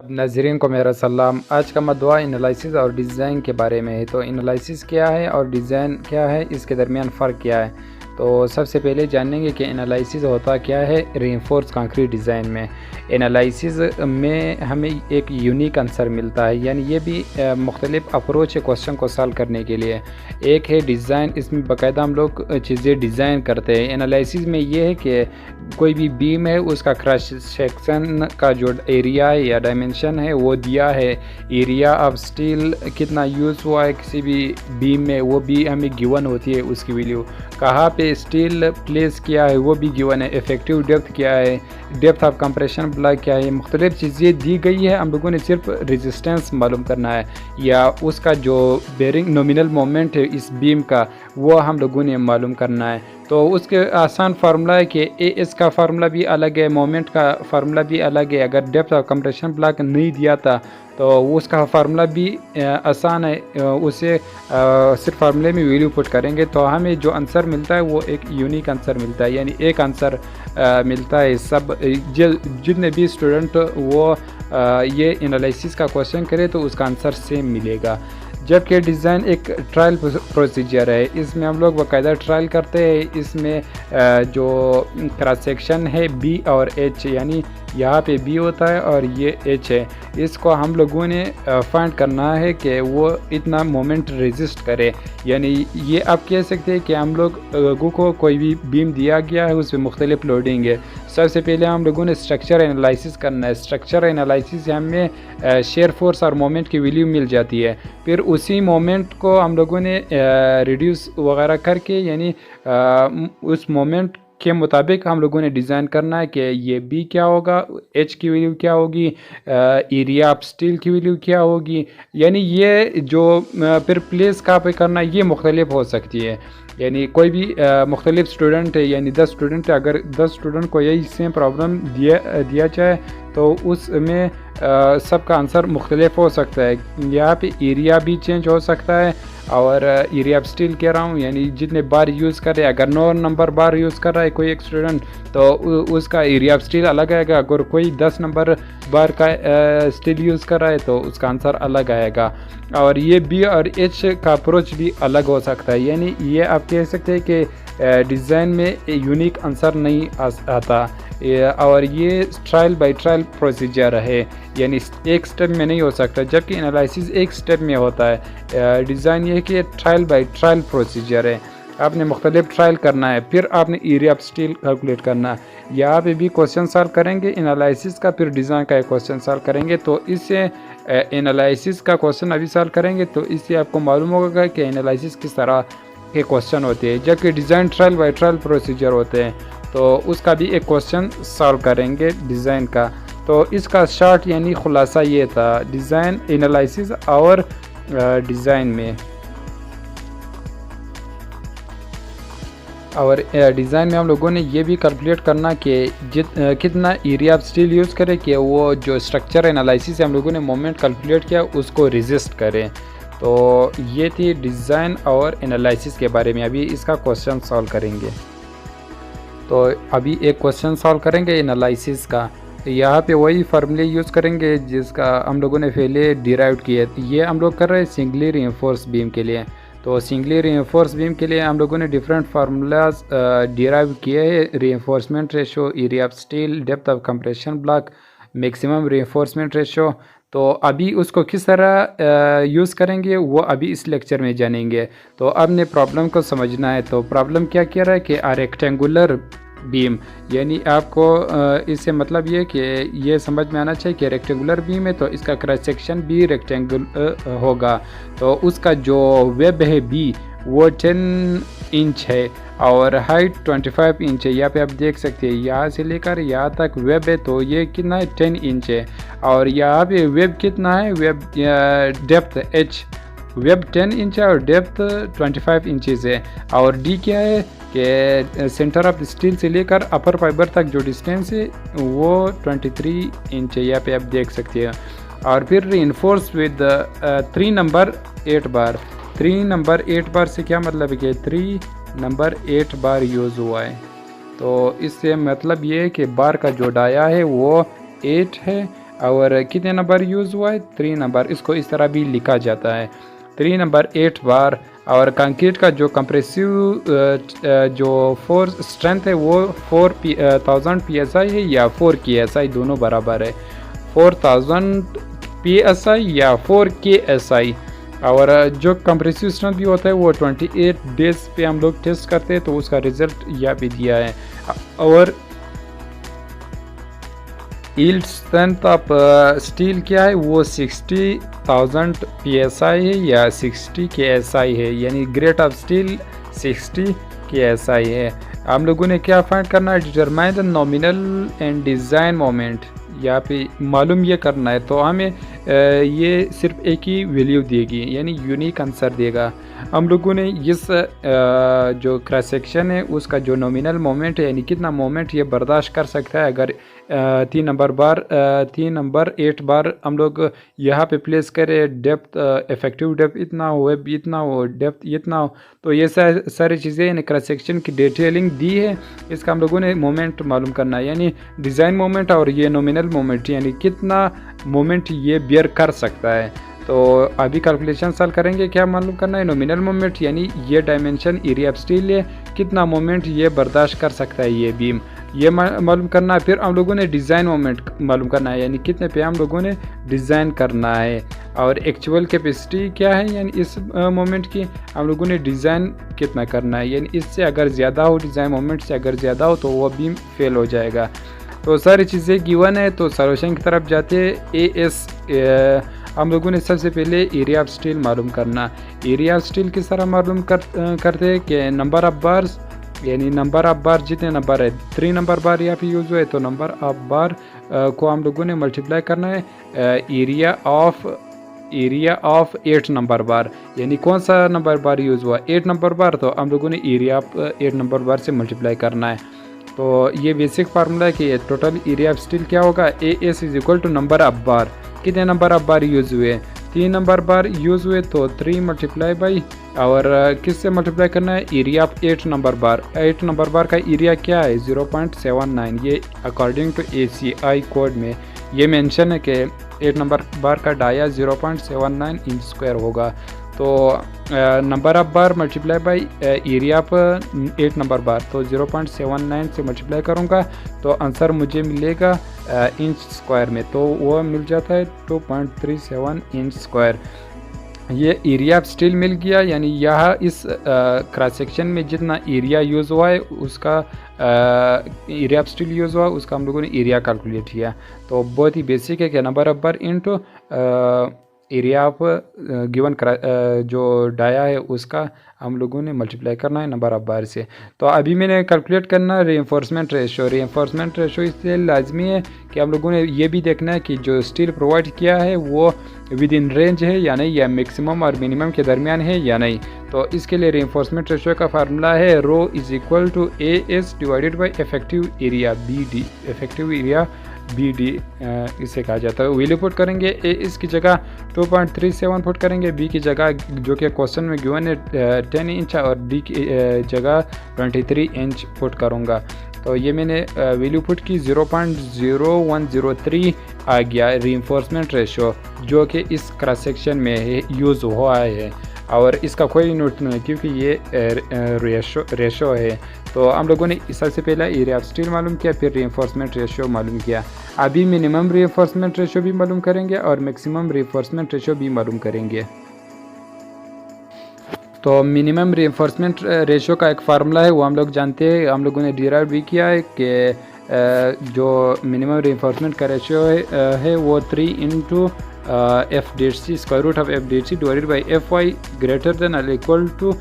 नाज़रीन को मेरा सलाम। आज का मौदूआ एनालिसिस और डिज़ाइन के बारे में है। तो एनालिसिस क्या है और डिज़ाइन क्या है, इसके दरमियान फ़र्क क्या है। तो सबसे पहले जानेंगे कि एनालिसिस होता क्या है। रीइंफोर्स कंक्रीट डिज़ाइन में एनालिसिस में हमें एक यूनिक आंसर मिलता है, यानी ये भी मुख्तलिफ अप्रोच है क्वेश्चन को सॉल्व करने के लिए। एक है डिज़ाइन, इसमें बाकायदा हम लोग चीज़ें डिज़ाइन करते हैं। एनालिसिस में ये है कि कोई भी बीम है उसका क्रॉस सेक्शन का जो एरिया है या डायमेंशन है वो दिया है। एरिया ऑफ स्टील कितना यूज़ हुआ है किसी भी बीम में वो भी हमें गिवन होती है। उसकी वैल्यू कहाँ पे स्टील प्लेस किया है वो भी गिवन है। इफेक्टिव डेप्थ क्या है, डेप्थ ऑफ कंप्रेशन ब्लॉक क्या है, मुख्तलिफ चीज़ें दी गई है। हम लोगों ने सिर्फ रेजिस्टेंस मालूम करना है या उसका जो बेरिंग नॉमिनल मोमेंट है इस बीम का वो हम लोगों ने मालूम करना है। तो उसके आसान फार्मूला है कि ए एस का फार्मूला भी अलग है, मोमेंट का फार्मूला भी अलग है। अगर डेप्थ ऑफ कंप्रेशन ब्लॉक नहीं दिया था तो उसका फार्मूला भी आसान है। उसे सिर्फ फार्मूले में वैल्यू पुट करेंगे तो हमें जो आंसर मिलता है वो एक यूनिक आंसर मिलता है, यानी एक आंसर मिलता है। सब जितने भी स्टूडेंट वो ये एनालिसिस का क्वेश्चन करे तो उसका आंसर सेम मिलेगा। जबकि डिज़ाइन एक ट्रायल प्रोसीजर है, इसमें हम लोग बाकायदा ट्रायल करते हैं। इसमें जो क्रॉस सेक्शन है बी और एच, यानी यहाँ पे बी होता है और ये एच है, इसको हम लोगों ने फाइंड करना है कि वो इतना मोमेंट रेजिस्ट करे। यानी ये आप कह सकते हैं कि हम लोगों को कोई भी बीम दिया गया है उस पर मुख्तलिफ लोडिंग है। सबसे पहले हम लोगों ने स्ट्रक्चर एनालिसिस करना है। स्ट्रक्चर एनालिसिस से हमें शेयर फोर्स और मोमेंट की वैल्यू मिल जाती है। फिर उसी मोमेंट को हम लोगों ने रिड्यूस वगैरह करके, यानी उस मोमेंट के मुताबिक हम लोगों ने डिज़ाइन करना है कि ये बी क्या होगा, एच की वैल्यू क्या होगी, एरिया ऑफ स्टील की वैल्यू क्या होगी। यानी ये जो फिर प्लेस कहाँ पे करना है ये मुख्तलिफ हो सकती है। यानी कोई भी मुख्तलिफ स्टूडेंट है, यानी 10 स्टूडेंट है, अगर 10 स्टूडेंट को यही सेम प्रॉब्लम दिया जाए तो उसमें सबका आंसर मुख्तलिफ हो सकता है। यहाँ पे एरिया भी चेंज हो सकता है और एरिया ऑफ स्टील कह रहा हूँ, यानी जितने बार यूज़ कर रहे हैं। अगर 9 नंबर बार यूज़ कर रहा है कोई एक स्टूडेंट तो उसका एरिया ऑफ स्टील अलग आएगा। अगर कोई 10 नंबर बार का स्टील यूज़ कर रहा है तो उसका आंसर अलग आएगा। और ये बी और एच का अप्रोच भी अलग हो सकता है। यानी ये आप कह सकते हैं कि डिज़ाइन में यूनिक आंसर नहीं आता और ये ट्रायल बाय ट्रायल प्रोसीजर है, यानी एक स्टेप में नहीं हो सकता। जबकि एनालिसिस एक स्टेप में होता है। डिज़ाइन ये है कि ट्रायल बाय ट्रायल प्रोसीजर है, आपने मुख्तलिफ ट्रायल करना है, फिर आपने एरिया ऑफ स्टील कैलकुलेट करना है। यहाँ पे भी क्वेश्चन सॉल्व करेंगे एनालिसिस का, फिर डिज़ाइन का एक क्वेश्चन सॉल्व करेंगे। तो इससे एनालिसिस का क्वेश्चन अभी सॉल्व करेंगे तो इससे आपको मालूम होगा कि एनालिसिस किस तरह के क्वेश्चन होते हैं। जबकि design trial by trial procedure होते हैं तो उसका भी एक क्वेश्चन सॉल्व करेंगे डिज़ाइन का। तो इसका शॉर्ट यानी खुलासा ये था डिज़ाइन एनालिसिस और डिज़ाइन में। और डिज़ाइन में हम लोगों ने ये भी कैलकुलेट करना कि कितना एरिया ऑफ स्टील यूज़ करें कि वो जो स्ट्रक्चर एनालिसिस हम लोगों ने मोमेंट कैलकुलेट किया उसको रेजिस्ट करें। तो ये थी डिज़ाइन और एनालिसिस के बारे में। अभी इसका क्वेश्चन सॉल्व करेंगे। तो अभी एक क्वेश्चन सॉल्व करेंगे एनालिसिस का। यहाँ पे वही फार्मूले यूज़ करेंगे जिसका हम लोगों ने पहले डिराइव किया। ये हम लोग कर रहे हैं सिंगली रीइंफोर्स बीम के लिए। तो सिंगली रीइंफोर्स बीम के लिए हम लोगों ने डिफरेंट फार्मूलाज डिराइव किए हैं। Reinforcement ratio, area of steel, depth of compression block, maximum reinforcement ratio. तो अभी उसको किस तरह यूज़ करेंगे वो अभी इस लेक्चर में जानेंगे। तो आपने प्रॉब्लम को समझना है। तो प्रॉब्लम क्या कह रहा है कि रेक्टेंगुलर बीम, यानी आपको इससे मतलब ये कि ये समझ में आना चाहिए कि रेक्टेंगुलर बीम है तो इसका क्रॉस सेक्शन भी रेक्टेंगल होगा। तो उसका जो वेब है बी वो 10 इंच है और हाइट 25 इंच है। यहाँ पे आप देख सकते हैं यहाँ से लेकर यहाँ तक वेब है तो ये कितना है 10 इंच है। और यहाँ पे वेब कितना है, web depth H, web 10 inch है और डेप्थ 25 इंचेस है। और डी क्या है कि सेंटर ऑफ स्टील से लेकर अपर फाइबर तक जो डिस्टेंस है वो 23 इंच है। यहाँ पे आप देख सकते हैं। और फिर reinforce with 3 number 8 bar. 3 number 8 बार से क्या मतलब है कि 3 नंबर 8 बार यूज़ हुआ है। तो इससे मतलब ये है कि बार का जो डाया है वो 8 है और कितने नंबर यूज़ हुआ है, 3 नंबर। इसको इस तरह भी लिखा जाता है 3 नंबर 8 बार। और कंक्रीट का जो कंप्रेसिव जो फोर्स स्ट्रेंथ है वो 4000 psi है या 4 KSI, दोनों बराबर है। 4000 psi या 4 KSI। और जो कंप्रेसिव स्ट्रेंथ भी होता है वो 28 डेज पे हम लोग टेस्ट करते हैं, तो उसका रिजल्ट यहाँ पे दिया है। और यील्ड स्ट्रेंथ ऑफ स्टील क्या है, वो 60,000 psi है या 60 KSI है, यानी ग्रेड ऑफ स्टील 60 KSI है। हम लोगों ने क्या फाइंड करना है, determine the nominal and design moment, यहाँ पे मालूम ये करना है। तो हमें ये सिर्फ एक ही वैल्यू देगी, यानी यूनिक आंसर देगा। हम लोगों ने इस जो क्रॉस सेक्शन है उसका जो नॉमिनल मोमेंट है, यानी कितना मोमेंट ये बर्दाश्त कर सकता है, अगर 3 नंबर 8 बार हम लोग यहाँ पे प्लेस करें, डेप्थ इफेक्टिव डेप्थ इतना हो, डेप्थ इतना हो, तो ये सारी चीज़ें क्रॉस सेक्शन की डिटेलिंग दी है। इसका हम लोगों ने मोमेंट मालूम करना है, यानी डिज़ाइन मोमेंट और ये नॉमिनल मोमेंट, यानी कितना मोमेंट ये बियर कर सकता है। तो अभी कैलकुलेशन सॉल्व करेंगे। क्या मालूम करना है, नॉमिनल मोमेंट यानी ये डायमेंशन एरिया ऑफ स्टील है, कितना मोमेंट ये बर्दाश्त कर सकता है ये बीम, ये मालूम करना है। फिर हम लोगों ने डिज़ाइन मोमेंट मालूम करना है, यानी कितने पे हम लोगों ने डिज़ाइन करना है। और एक्चुअल कैपेसिटी क्या है, यानी इस मोमेंट की हम लोगों ने डिज़ाइन कितना करना है, यानी इससे अगर ज़्यादा हो, डिज़ाइन मोमेंट से अगर ज़्यादा हो तो वह बीम फेल हो जाएगा। तो सारी चीज़ें गिवन है, तो सॉल्यूशन की तरफ जाते हैं। हम लोगों ने सबसे पहले एरिया ऑफ स्टील मालूम करना। एरिया ऑफ स्टील किस तरह मालूम करते हैं कि नंबर ऑफ बार्स, यानी नंबर ऑफ बार जितने नंबर है, 3 नंबर बार यहाँ पे यूज़ हुए, तो नंबर ऑफ बार को हम लोगों ने मल्टीप्लाई करना है एरिया ऑफ 8 नंबर बार, यानी कौन सा नंबर बार यूज़ हुआ, 8 नंबर बार, तो हम लोगों ने एरिया ऑफ 8 नंबर बार से मल्टीप्लाई करना है। तो ये बेसिक फार्मूला है कि टोटल एरिया ऑफ स्टील क्या होगा, AS is equal to number of bar. कितने नंबर ऑफ बार यूज़ हुए, 3 नंबर बार यूज़ हुए, तो 3 मल्टीप्लाई बाई, और किससे मल्टीप्लाई करना है, area of 8 number bar. 8 number bar का एरिया क्या है, 0.79। ये अकॉर्डिंग टू ACI कोड में ये मेंशन है कि 8 नंबर बार का डाया 0.79 इंच स्क्वायर होगा। तो number of bar multiply by area of 8 number bar, तो 0.79 से मल्टीप्लाई करूँगा तो आंसर मुझे मिलेगा इंच स्क्वायर में, तो वो मिल जाता है 2.37 इंच स्क्वायर। ये एरिया ऑफ स्टील मिल गया, यानी यहाँ इस क्रॉस सेक्शन में जितना एरिया यूज़ हुआ है उसका एरिया ऑफ स्टील यूज़ हुआ उसका हम लोगों ने एरिया कैलकुलेट किया। तो बहुत ही बेसिक है कि number of bar into area of given जो डाया है उसका हम लोगों ने मल्टीप्लाई करना है नंबर ऑफ बार से। तो अभी मैंने कैलकुलेट करना रीइंफोर्समेंट रेशो। रीइंफोर्समेंट रेशो इसलिए लाजमी है कि हम लोगों ने ये भी देखना है कि जो स्टील प्रोवाइड किया है वो विद इन रेंज है या नहीं, या मैक्सिमम और मिनिमम के दरमियान है या नहीं। तो इसके लिए रीइंफोर्समेंट रेशो का फार्मूला है rho is equal to AS divided by effective area BD। Effective area BD इसे कहा जाता है। वैल्यू पुट करेंगे, AS की जगह 2.37 पुट करेंगे, B की जगह जो कि क्वेश्चन में गिवन है 10 इंच और D की जगह 23 इंच पुट करूँगा। तो ये मैंने वैल्यू पुट की 0.0103 आ गया रीइंफोर्समेंट रेशो, जो कि इस क्रॉस सेक्शन में यूज़ हुआ है। और इसका कोई यूनिट नहीं क्योंकि ये रेशो है। तो हम लोगों ने सबसे पहले एरिया ऑफ स्टील मालूम किया, फिर रीइंफोर्समेंट रेशो मालूम किया। अभी मिनिमम रीइंफोर्समेंट रेशो भी मालूम करेंगे और मैक्सिमम रीइंफोर्समेंट रेशो भी मालूम करेंगे। तो मिनिमम रीइंफोर्समेंट रेशो का एक फार्मूला है, वो हम लोग जानते हैं, हम लोगों ने डिराइव भी किया है कि जो मिनिमम रीइंफोर्समेंट का रेशो है वो 3 into FDC square root of FDC divided by FY greater than और equal to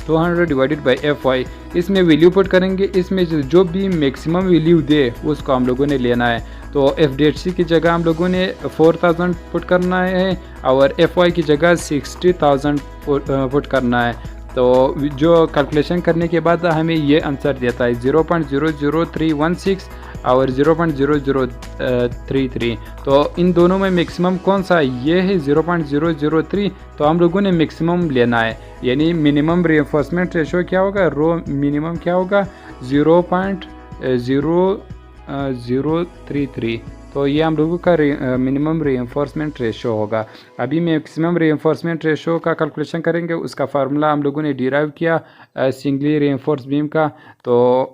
200 divided by FY। इसमें वैल्यू पुट करेंगे, इसमें जो भी मैक्सिमम वैल्यू दे उसको हम लोगों ने लेना है। तो FDC की जगह हम लोगों ने 4000 पुट करना है और FY की जगह 60,000 पुट करना है। तो जो कैलकुलेशन करने के बाद हमें ये आंसर देता है 0.00316 और 0.0033। तो इन दोनों में मैक्सिमम कौन सा है, ये है 0.003। तो हम लोगों ने मैक्सिमम लेना है, यानी मिनिमम रीइंफोर्समेंट रेशो क्या होगा, रो मिनिमम क्या होगा 0.0033। तो तो ये हम लोगों का मिनिमम रीइंफोर्समेंट रेशो होगा। अभी मैक्सिमम रीइंफोर्समेंट रेशो का कैलकुलेशन करेंगे। उसका फार्मूला हम लोगों ने डिराइव किया सिंगली रीइंफोर्स बीम का, तो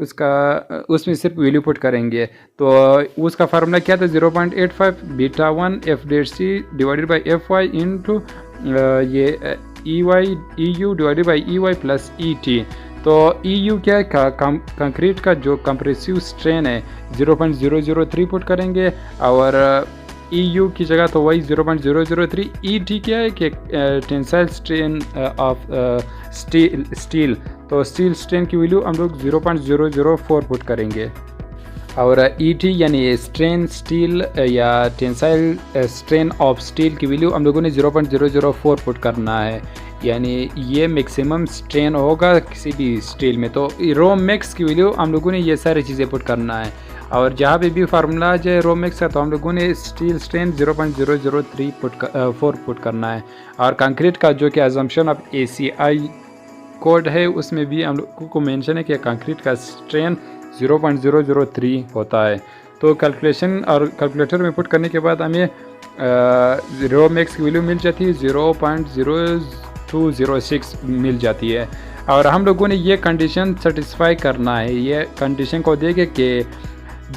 उसमें सिर्फ वैल्यू पुट करेंगे। तो उसका फार्मूला क्या था, 0.85 beta 1 F dead C divided by F Y into ये E U divided by E Y plus E T. तो ई यू क्या है, कंक्रीट का जो कंप्रेसिव स्ट्रेन है 0.003 पुट करेंगे, और ई यू की जगह तो वही 0.003। ई टी क्या है कि टेंसाइल स्ट्रेन ऑफ स्टील, तो स्टील स्ट्रेन की वैल्यू हम लोग 0.004 पुट करेंगे, और ई टी यानी स्ट्रेन स्टील या टेंसाइल स्ट्रेन ऑफ स्टील की वैल्यू हम लोगों ने 0.004 पुट करना है, यानी ये मैक्सिमम स्ट्रेन होगा किसी भी स्टील में। तो रो मैक्स की वैल्यू हम लोगों ने ये सारी चीज़ें पुट करना है, और जहाँ पे भी फार्मूला आ जाए रो मैक्स का तो हम लोगों ने स्टील स्ट्रेन 0.003 4 पुट करना है। और कंक्रीट का जो कि अजम्पशन ऑफ ACI कोड है उसमें भी हम लोगों को मेंशन है कि कंक्रीट का स्ट्रेन 0.003 होता है। तो कैलकुलेशन और कैलकुलेटर में पुट करने के बाद हमें रो मैक्स की वैल्यू मिल जाती है 0.0206 मिल जाती है। और हम लोगों ने ये कंडीशन सेटिस्फाई करना है, ये कंडीशन को देखे कि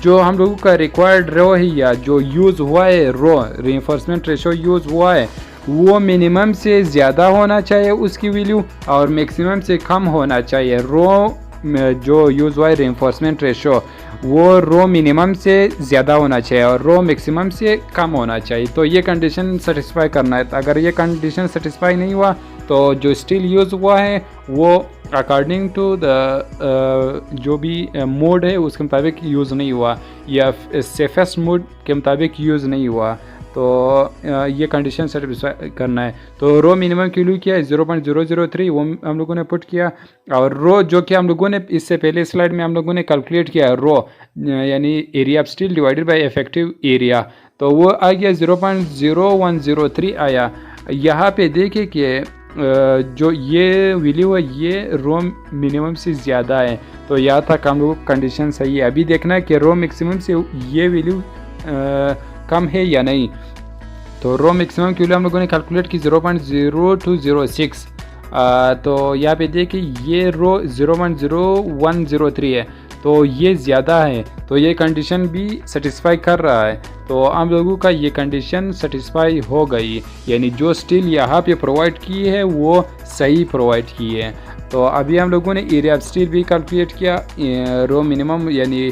जो हम लोगों का रिक्वायर्ड रो है या जो यूज़ हुआ है रो रीइंफोर्समेंट रेशो यूज़ हुआ है वो मिनिमम से ज़्यादा होना चाहिए उसकी वैल्यू, और मैक्सिमम से कम होना चाहिए। रो जो यूज़ हुआ है रीइंफोर्समेंट रेशो वो रो मिनिमम से ज़्यादा होना चाहिए और रो मैक्सिमम से कम होना चाहिए। तो ये कंडीशन सेटिस्फाई करना है। तो अगर ये कंडीशन सेटिस्फाई नहीं हुआ तो जो स्टील यूज़ हुआ है वो अकॉर्डिंग टू द जो भी मोड है उसके मुताबिक यूज़ नहीं हुआ, या सेफेस्ट मोड के मुताबिक यूज़ नहीं हुआ। तो ये कंडीशन सेटिस्फाई करना है। तो रो मिनिमम की वैल्यू क्या है 0.003, वो हम लोगों ने पुट किया। और रो जो कि हम लोगों ने इससे पहले स्लाइड में हम लोगों ने कैलकुलेट किया रो यानी area of steel divided by effective area, तो वो आ गया 0.0103 आया। यहाँ पे देखिए कि जो ये वैल्यू है ये रो मिनिमम से ज़्यादा है, तो यहाँ तक हम लोग कंडीशन सही है। अभी देखना है कि रो मैक्सिमम से ये वैल्यू कम है या नहीं। तो रो मैक्सिमम की वैल्यू हम लोगों ने कैलकुलेट की 0.0206, तो यहाँ पे देखिए ये रो 0.0103 है, तो ये ज़्यादा है, तो ये कंडीशन भी सेटिस्फाई कर रहा है। तो हम लोगों का ये कंडीशन सेटिस्फाई हो गई, यानी जो स्टील यहाँ पे प्रोवाइड की है वो सही प्रोवाइड की है। तो अभी हम लोगों ने एरिया ऑफ स्टील भी कैलकुलेट किया, रो मिनिमम यानी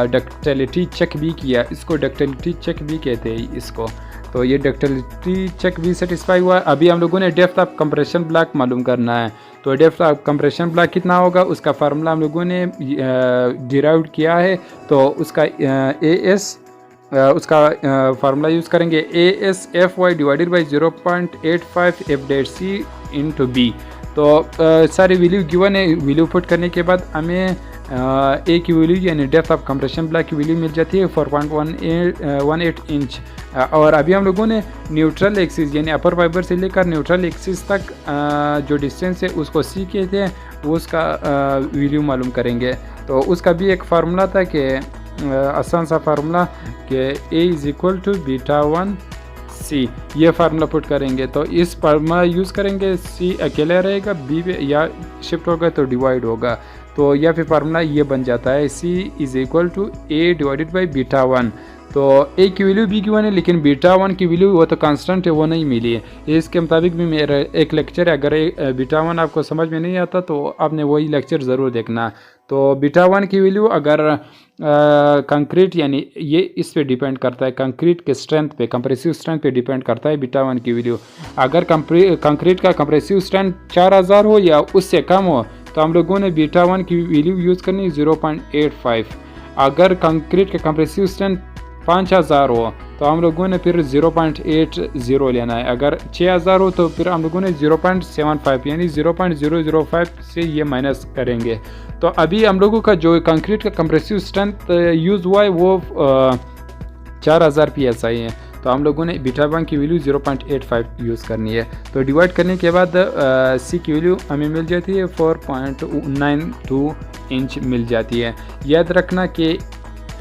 डक्टिलिटी चेक भी किया, इसको डक्टिलिटी चेक भी कहते हैं इसको। तो ये डक्टिलिटी चेक भी सेटिस्फाई हुआ। अभी हम लोगों ने डेप्थ ऑफ कंप्रेशन ब्लॉक मालूम करना है। तो डेप्थ ऑफ कंप्रेशन ब्लॉक कितना होगा उसका फार्मूला हम लोगों ने डिराइव किया है। तो उसका उसका फार्मूला यूज़ करेंगे ASFY divided by 0.85 F∆C into B। तो सारी वैल्यू गिवन है, वैल्यू पुट करने के बाद हमें ए की वैल्यू यानी डेप्थ ऑफ कंप्रेशन ब्लॉक की वैल्यू मिल जाती है 4.18 इंच। और अभी हम लोगों ने न्यूट्रल एक्सिस यानी अपर फाइबर से लेकर न्यूट्रल एक्सिस तक जो डिस्टेंस है उसको सी कहते हैं, वो उसका वैल्यू मालूम करेंगे। तो उसका भी एक फार्मूला था कि आसान सा फार्मूला कि A is equal to beta 1 C, ये फार्मूला पुट करेंगे। तो इस फार्मूला यूज़ करेंगे, C अकेला रहेगा, B पे या शिफ्ट होगा तो डिवाइड होगा। तो या फिर फार्मूला ये बन जाता है C is equal to A divided by beta 1। तो A की वैल्यू B की 1 है, लेकिन बीटा 1 की वैल्यू वो तो कांस्टेंट है, वो नहीं मिली है। इसके मुताबिक भी मेरा एक लेक्चर है, अगर बीटा 1 आपको समझ में नहीं आता तो आपने वही लेक्चर ज़रूर देखना। तो बीटा 1 की वैल्यू अगर कंक्रीट यानी ये इस पे डिपेंड करता है, कंक्रीट के स्ट्रेंथ पे, कंप्रेसिव स्ट्रेंथ पे डिपेंड करता है बीटा 1 की वैल्यू। अगर कंक्रीट का कंप्रेसिव स्ट्रेंथ 4000 हो या उससे कम हो तो हम लोगों ने बीटा 1 की वैल्यू यूज़ करनी 0.85। अगर कंक्रीट का कंप्रेसिव स्ट्रेंथ 5000 हो तो हम लोगों ने फिर 0.80 लेना है। अगर 6000 हो तो फिर हम लोगों ने 0.75 यानी 0.005 से ये माइनस करेंगे। तो अभी हम लोगों का जो कंक्रीट का कंप्रेसिव स्ट्रेंथ यूज़ हुआ है वो 4000 PSI है। तो हम लोगों ने बीटा 1 की वैल्यू 0.85 यूज़ करनी है। तो डिवाइड करने के बाद C की वैल्यू हमें मिल जाती है 4.92 इंच मिल जाती है। याद रखना कि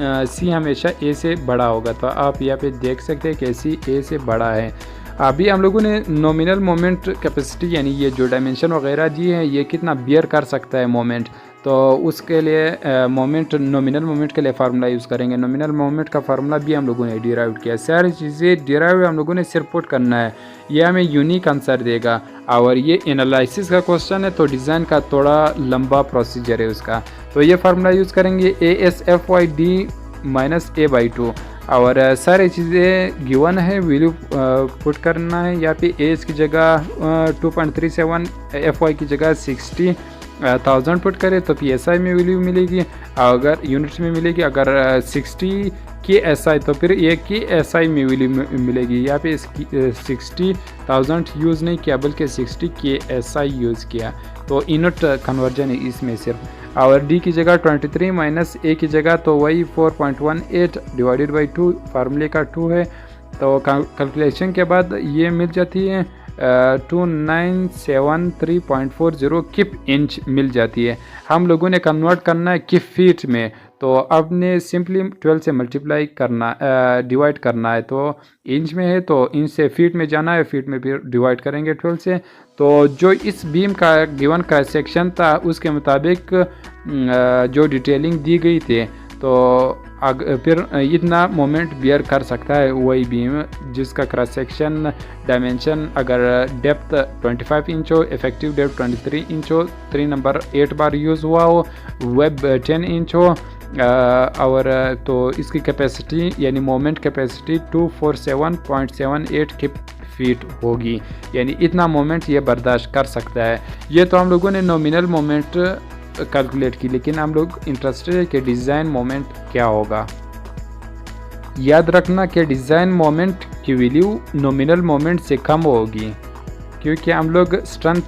सी हमेशा ए से बड़ा होगा। तो आप यहाँ पे देख सकते हैं कि सी ए से बड़ा है। अभी हम लोगों ने नॉमिनल मोमेंट कैपेसिटी यानी ये जो डायमेंशन वगैरह दी है ये कितना बियर कर सकता है मोमेंट, तो उसके लिए मोमेंट नॉमिनल मोमेंट के लिए फार्मूला यूज़ करेंगे। नॉमिनल मोमेंट का फार्मूला भी हम लोगों ने डिराइव किया। सारी चीज़ें डिराइव हम लोगों ने सिर्फ पुट करना है, ये हमें यूनिक आंसर देगा। और ये एनालिसिस का क्वेश्चन है तो डिज़ाइन का थोड़ा लंबा प्रोसीजर है उसका। तो ये फार्मूला यूज़ करेंगे ASFYD - A/2 और सारी चीज़ें गिवन है, वैल्यू पुट करना है। यहाँ पे एज की जगह 2.37, FY की जगह 60,000 पुट करें तो PSI में वैल्यू मिलेगी, अगर यूनिट्स में मिलेगी। अगर 60 KSI तो फिर ये KSI में वैल्यू मिलेगी। यहाँ पे 60,000 यूज़ नहीं किया बल्कि 60 KSI यूज़ किया, तो यूनिट कन्वर्जन है इसमें सिर्फ। और D की जगह 23 - A की जगह तो वही 4.18 डिवाइडेड बाई 2, फार्मूले का 2 है। तो कैलकुलेशन के बाद ये मिल जाती है 2973.40 किप इंच मिल जाती है। हम लोगों ने कन्वर्ट करना है किप फीट में, तो आपने सिंपली 12 से मल्टीप्लाई करना, डिवाइड करना है। तो इंच में है तो इंच से फीट में जाना है, फीट में फिर डिवाइड करेंगे 12 से। तो जो इस बीम का गिवन का सेक्शन था उसके मुताबिक जो डिटेलिंग दी गई थी, तो फिर इतना मोमेंट बियर कर सकता है वही बीम जिसका क्रॉस सेक्शन डायमेंशन अगर डेप्थ 25 इंच हो, इफेक्टिव डेप्थ 23 इंच हो, 3 नंबर 8 बार यूज़ हुआ हो, वेब 10 इंच हो, और तो इसकी कैपेसिटी यानी मोमेंट कैपेसिटी 247.78 किप फीट होगी, यानी इतना मोमेंट ये बर्दाश्त कर सकता है। ये तो हम लोगों ने नॉमिनल मोमेंट कैलकुलेट की, लेकिन हम लोग इंटरेस्टेड है कि डिज़ाइन मोमेंट क्या होगा। याद रखना कि डिज़ाइन मोमेंट की वैल्यू नॉमिनल मोमेंट से कम होगी, क्योंकि हम लोग स्ट्रेंथ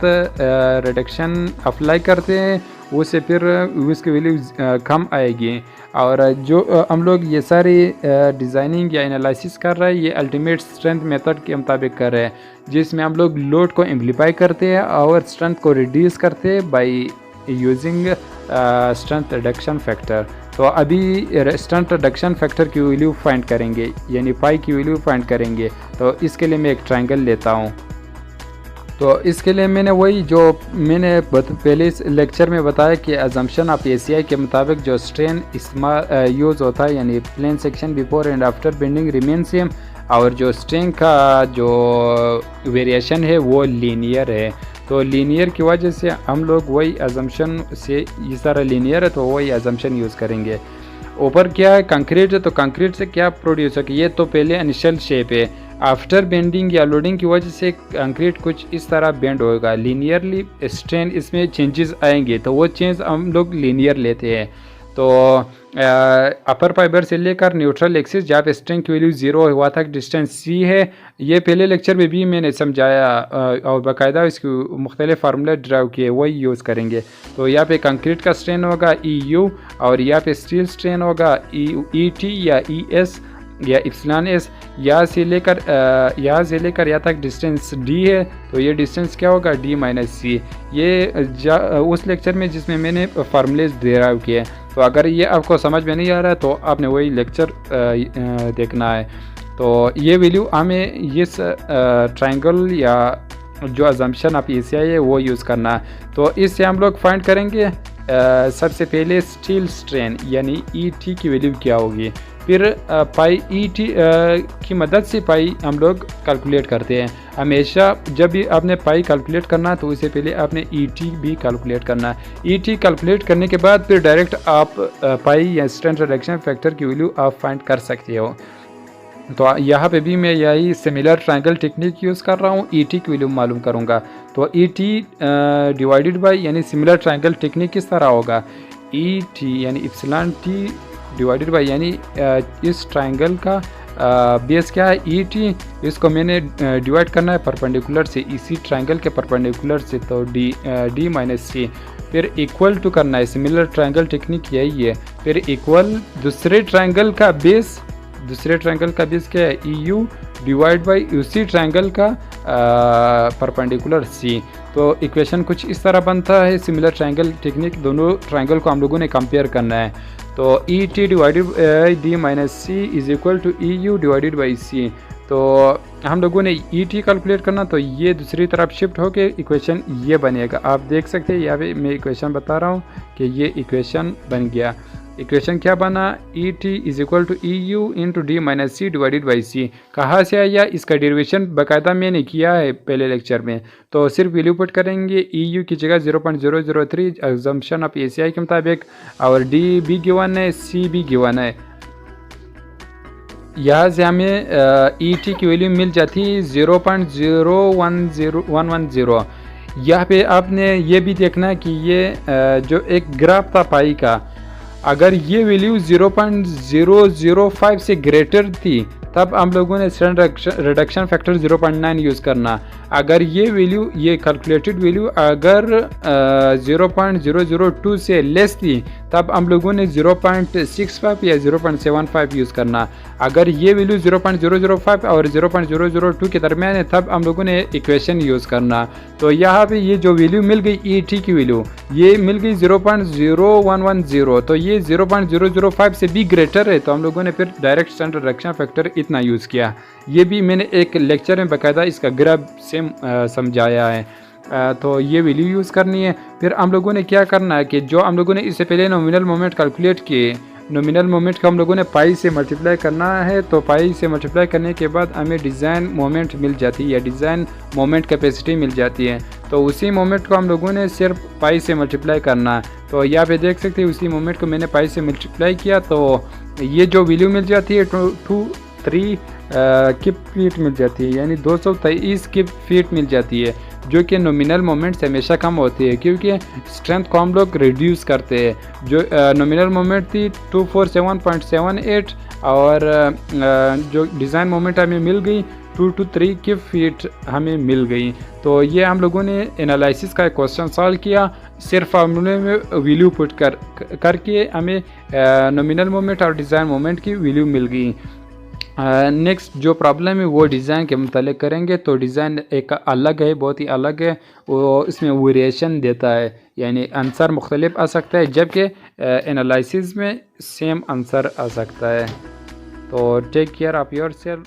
रिडक्शन अप्लाई करते हैं, उससे फिर उसकी वैल्यू कम आएगी। और जो हम लोग ये सारी डिज़ाइनिंग या एनालिसिस कर रहे हैं ये अल्टीमेट स्ट्रेंथ मेथड के मुताबिक कर रहे हैं, जिसमें हम लोग लोड को एम्पलीफाई करते हैं और स्ट्रेंथ को रिड्यूस करते हैं by using strength reduction factor. तो अभी स्ट्रेंथ रिडक्शन फैक्टर की वैल्यू फाइंड करेंगे, यानी पाई की वैल्यू फाइंड करेंगे। तो इसके लिए मैं एक ट्रायंगल लेता हूँ। तो इसके लिए मैंने वही जो मैंने पहले इस लेक्चर में बताया कि अजम्पशन ऑफ ACI के मुताबिक जो स्ट्रेन यूज़ होता है, यानी plane section before and after bending remain same, और जो स्ट्रेन का जो वेरिएशन है वो लीनियर है। तो लीनियर की वजह से हम लोग वही अजम्पशन से, इस तरह लीनियर है तो वही अजम्पशन यूज़ करेंगे। ऊपर क्या है, कंक्रीट है, तो कंक्रीट से क्या प्रोड्यूस है कि ये तो पहले इनिशियल शेप है, आफ्टर बेंडिंग या लोडिंग की वजह से कंक्रीट कुछ इस तरह बेंड होगा, लीनियरली स्ट्रेन इसमें चेंजेस आएंगे, तो वो चेंज हम लोग लीनियर लेते हैं। तो अपर फाइबर से लेकर न्यूट्रल एक्सिस जहाँ पे स्ट्रेन की वैल्यू 0 हुआ था, डिस्टेंस C है, ये पहले लेक्चर में भी मैंने समझाया और बाकायदा इसके मुख्तलिफ फार्मूले ड्राइव किए, वही यूज़ करेंगे। तो यहाँ पे कंक्रीट का स्ट्रेन होगा EU, और यहाँ पे स्टील स्ट्रेन होगा ET या ES या इप्सिलॉन S। यहाँ से लेकर यहाँ तक डिस्टेंस D है, तो ये डिस्टेंस क्या होगा, D - C। ये उस लेक्चर में जिसमें मैंने फार्मूलेज डिराइव किए। तो अगर ये आपको समझ में नहीं आ रहा है तो आपने वही लेक्चर देखना है। तो ये वैल्यू हमें इस ट्रायंगल या जो अजम्पशन ऑफ ACI है वो यूज़ करना है। तो इससे हम लोग फाइंड करेंगे सबसे पहले स्टील स्ट्रेन यानी ET की वैल्यू क्या होगी, फिर पाई ET की मदद से पाई हम लोग कैलकुलेट करते हैं। हमेशा जब भी आपने पाई कैलकुलेट करना है तो उससे पहले आपने ET भी कैलकुलेट करना है। ET कैलकुलेट करने के बाद फिर डायरेक्ट आप पाई या स्ट्रेंथ रिडक्शन फैक्टर की वैल्यू आप फाइंड कर सकते हो। तो यहाँ पे भी मैं यही सिमिलर ट्रायंगल टेक्निक यूज़ कर रहा हूँ, ET की वैल्यू मालूम करूँगा। तो ET डिवाइडेड बाई यानी सिमिलर ट्रायंगल टेक्निक किस तरह होगा, ET यानी इप्सिलॉन T डिवाइडेड बाई यानी इस ट्रायंगल का बेस क्या है ET, इसको मैंने डिवाइड करना है परपेंडिकुलर से, इसी ट्रायंगल के परपेंडिकुलर से, तो D - C, फिर इक्वल टू करना है। सिमिलर ट्रायंगल टेक्निक यही है। फिर इक्वल दूसरे ट्रायंगल का बेस क्या है EU डिवाइड बाई उसी ट्रायंगल का परपेंडिकुलर C। तो इक्वेशन कुछ इस तरह बनता है। सिमिलर ट्रायंगल टेक्निक, दोनों ट्रायंगल को हम लोगों ने कंपेयर करना है। तो E T divided by D minus C is equal to E U divided by C. तो हम लोगों ने ई टी कैलकुलेट करना, तो ये दूसरी तरफ शिफ्ट होके इक्वेशन ये बनेगा। आप देख सकते हैं यहाँ पे मैं इक्वेशन बता रहा हूँ कि ये इक्वेशन बन गया। इक्वेशन क्या बना, E T is equal to E U into D minus C divided by C. कहाँ से आया, इसका डेरिवेशन बाकायदा मैंने किया है पहले लेक्चर में। तो सिर्फ वैल्यू पुट करेंगे, ई यू की जगह 0.003 एग्जम्पशन ऑफ ACI के मुताबिक, और डी भी गिवन है, सी भी गिवन है। यहाँ से हमें ई टी की वैल्यू मिल जाती है 0.010110। यहाँ पे आपने ये भी देखना कि ये जो एक ग्राफ था पाई का, अगर ये वैल्यू 0.005 से ग्रेटर थी तब हम लोगों ने स्टैंडर्ड रिडक्शन फैक्टर 0.9 यूज़ करना। अगर ये वैल्यू, ये कैलकुलेटेड वैल्यू अगर 0.002 से लेस थी तब हम लोगों ने 0.65 या 0.75 यूज़ करना। अगर ये वैल्यू 0.005 और 0.002 के दरमियान है तब हम लोगों ने इक्वेशन यूज़ करना। तो यहाँ पे ये जो वैल्यू मिल गई ई टी की वैल्यू, ये मिल गई 0.0110, तो ये 0.005 से भी ग्रेटर है, तो हम लोगों ने फिर डायरेक्ट स्टैंडर्ड रिडक्शन फैक्टर इतना यूज़ किया। ये भी मैंने एक लेक्चर में बाकायदा इसका ग्राफ से समझाया है। तो ये वैल्यू यूज़ करनी है। फिर हम लोगों ने क्या करना है कि जो हम लोगों ने इससे पहले नॉमिनल मोमेंट कैलकुलेट किए, नॉमिनल मोमेंट को हम लोगों ने पाई से मल्टीप्लाई करना है। तो पाई से मल्टीप्लाई करने के बाद हमें डिज़ाइन मोमेंट मिल जाती है या डिज़ाइन मोमेंट कैपेसिटी मिल जाती है। तो उसी मोमेंट को हम लोगों ने सिर्फ पाई से मल्टीप्लाई करना है। तो यहाँ पे देख सकते हैं उसी मोमेंट को मैंने पाई से मल्टीप्लाई किया, तो ये जो वैल्यू मिल जाती है 223 किप फीट मिल जाती है, यानी 223 किप फीट मिल जाती है, जो कि नॉमिनल मोमेंट से हमेशा कम होती है क्योंकि स्ट्रेंथ को हम लोग रिड्यूस करते हैं। जो नॉमिनल मोमेंट थी 247.78 और जो डिज़ाइन मोमेंट हमें मिल गई 223 किप फीट हमें मिल गई। तो ये हम लोगों ने एनालिसिस का एक क्वेश्चन सॉल्व किया, सिर्फ फार्मूले में वैल्यू पुट करके हमें नॉमिनल मोमेंट और डिज़ाइन मोमेंट की वैल्यू मिल गई। नेक्स्ट जो प्रॉब्लम है वो डिज़ाइन के मुतालिक करेंगे। तो डिज़ाइन एक अलग है, बहुत ही अलग है, वो इसमें वेरिएशन देता है, यानी आंसर मुख्तलिफ आ सकता है, जबकि एनालिसिस में सेम आंसर आ सकता है। तो टेक केयर ऑफ़ योरसेल्फ।